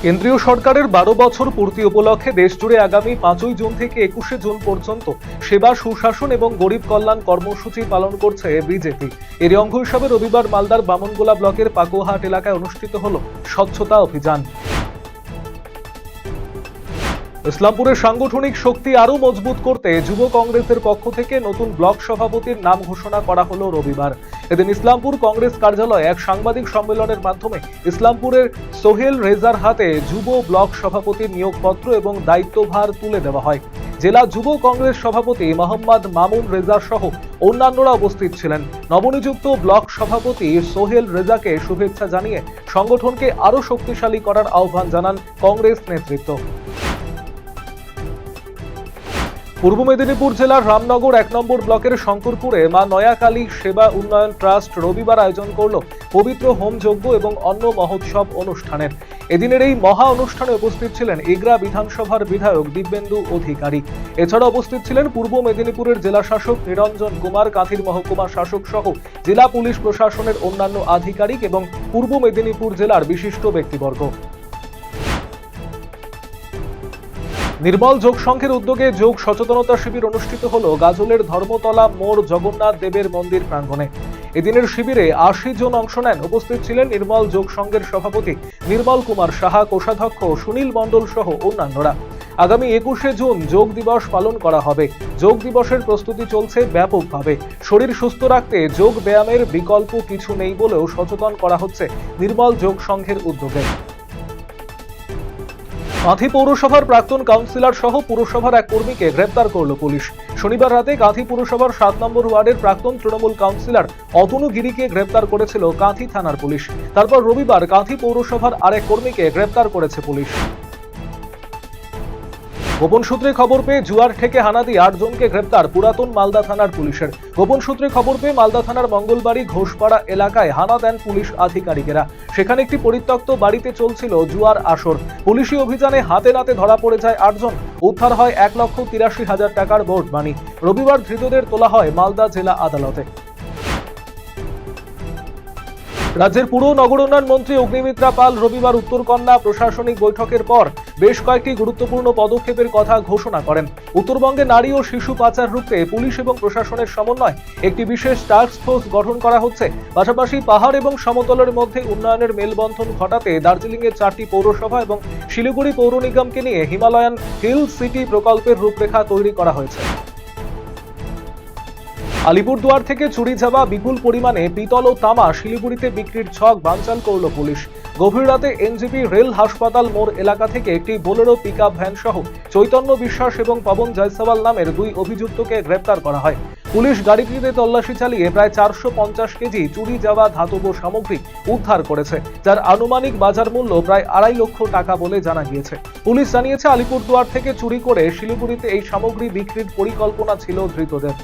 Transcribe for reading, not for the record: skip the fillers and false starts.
কেন্দ্রীয় সরকারের ১২ বছর পূর্তি উপলক্ষে দেশজুড়ে আগামী ৫ই জুন থেকে ২১শে জুন পর্যন্ত সেবা সুশাসন এবং গরিব কল্যাণ কর্মসূচি পালন করছে বিজেপি। এর অঙ্গ হিসাবে রবিবার মালদার বামনগোলা ব্লকের পাকুহাট এলাকায় অনুষ্ঠিত হল স্বচ্ছতা অভিযান। ইসলামপুরের সাংগঠনিক শক্তি আরও মজবুত করতে যুব কংগ্রেসের পক্ষ থেকে নতুন ব্লক সভাপতির নাম ঘোষণা করা হলো রবিবার। এদিন ইসলামপুর কংগ্রেস কার্যালয়ে এক সাংবাদিক সম্মেলনের মাধ্যমে ইসলামপুরের সোহেল রেজার হাতে যুব ব্লক সভাপতির নিয়োগপত্র এবং দায়িত্বভার তুলে দেওয়া হয়। জেলা যুব কংগ্রেস সভাপতি মোহাম্মদ মামুন রেজা সহ অন্যান্যরা উপস্থিত ছিলেন। নবনিযুক্ত ব্লক সভাপতি সোহেল রেজাকে শুভেচ্ছা জানিয়ে সংগঠনকে আরও শক্তিশালী করার আহ্বান জানান কংগ্রেস নেতৃত্ব। পূর্ব মেদিনীপুর জেলার রামনগর ১ নম্বর ব্লকের শঙ্করপুরে মা নয়াকালী সেবা উন্নয়ন ট্রাস্ট রবিবার আয়োজন করল পবিত্র হোমযজ্ঞ এবং অন্ন মহোৎসব অনুষ্ঠানের। এদিনের এই মহা অনুষ্ঠানে উপস্থিত ছিলেন এগরা বিধানসভার বিধায়ক দিব্যেন্দু অধিকারী। এছাড়া উপস্থিত ছিলেন পূর্ব মেদিনীপুরের জেলা শাসক নিরঞ্জন কুমার, কাঁথির মহকুমা শাসক সহ জেলা পুলিশ প্রশাসনের অন্যান্য আধিকারিক এবং পূর্ব মেদিনীপুর জেলার বিশিষ্ট ব্যক্তিবর্গ। নির্মল যোগ সংঘের উদ্যোগে যোগ সচেতনতা শিবির অনুষ্ঠিত হল গাজলের ধর্মতলা মোড় জগন্নাথ দেবের মন্দির প্রাঙ্গণে। এদিনের শিবিরে ৮০ জন অংশ নেন। উপস্থিত ছিলেন নির্মল যোগ সংঘের সভাপতি নির্মল কুমার সাহা, কোষাধ্যক্ষ সুনীল মণ্ডল সহ অন্যান্যরা। আগামী ২১শে জুন যোগ দিবস পালন করা হবে। যোগ দিবসের প্রস্তুতি চলছে ব্যাপকভাবে। শরীর সুস্থ রাখতে যোগ ব্যায়ামের বিকল্প কিছু নেই বলেও সচেতন করা হচ্ছে নির্মল যোগ সংঘের উদ্যোগে। কাঁথি পৌরসভার প্রাক্তন কাউন্সিলর সহ পুরসভার এক কর্মীকে গ্রেপ্তার করল পুলিশ। শনিবার রাতে কাঁথি পুরসভার ৭ নম্বর ওয়ার্ডের প্রাক্তন তৃণমূল কাউন্সিলর অতনু গিরিকে গ্রেপ্তার করেছিল কাঁথি থানার পুলিশ। তারপর রবিবার কাঁথি পৌরসভার আরেক কর্মীকে গ্রেপ্তার করেছে পুলিশ। গোপন সূত্রে খবর পেয়ে জুয়ার ঠেকে হানা দিয়ে ৮ জনকে গ্রেপ্তার পুরাতন মালদা থানার পুলিশের। গোপন সূত্রে খবর পেয়ে মালদা থানার মঙ্গলবাড়ি ঘোষপাড়া এলাকায় হানা দেন পুলিশ আধিকারিকেরা। সেখানে একটি পরিত্যক্ত বাড়িতে চলছিল জুয়ার আসর। পুলিশি অভিযানে হাতে নাতে ধরা পড়ে যায় ৮ জন। উদ্ধার হয় ১,৮৩,০০০ টাকার বোর্ড মানি। রবিবার ধৃতদের তোলা হয় মালদা জেলা আদালতে। রাজ্যের পুর নগরোন্নয়ন মন্ত্রী অগ্নিমিত্রা পাল রবিবার উত্তরকন্যা প্রশাসনিক বৈঠকের পর বেশ কয়েকটি গুরুত্বপূর্ণ পদক্ষেপের কথা ঘোষণা করেন। উত্তরবঙ্গে নারী ও শিশু পাচার রুখতে পুলিশ এবং প্রশাসনের সমন্বয় একটি বিশেষ টাস্ক ফোর্স গঠন করা হচ্ছে। পাশাপাশি পাহাড় এবং সমতলের মধ্যে উন্নয়নের মেলবন্ধন ঘটাতে দার্জিলিংয়ের 4টি পৌরসভা এবং শিলিগুড়ি পৌর নিগমকে নিয়ে হিমালয়ান হিল সিটি প্রকল্পের রূপরেখা তৈরি করা হয়েছে। আলিপুরদুয়ার থেকে চুরি যাওয়া বিপুল পরিমাণে পিতল ও তামা শিলিগুড়িতে বিক্রির ছক বানচাল করল পুলিশ। গভীর রাতে এনজিপি রেল হাসপাতাল মোড় এলাকা থেকে একটি বোলেরো পিকআপ ভ্যান সহ চৈতন্য বিশ্বাস এবং পবন জয়সওয়াল নামের 2 অভিযুক্তকে গ্রেপ্তার করা হয়। পুলিশ গাড়িটিতে তল্লাশি চালিয়ে প্রায় 450 কেজি চুরি যাওয়া ধাতব সামগ্রী উদ্ধার করেছে, যার আনুমানিক বাজার মূল্য প্রায় 2.5 লক্ষ টাকা বলে জানা গিয়েছে। পুলিশ জানিয়েছে আলিপুরদুয়ার থেকে চুরি করে শিলিগুড়িতে এই সামগ্রী বিক্রির পরিকল্পনা ছিল ধৃতদের।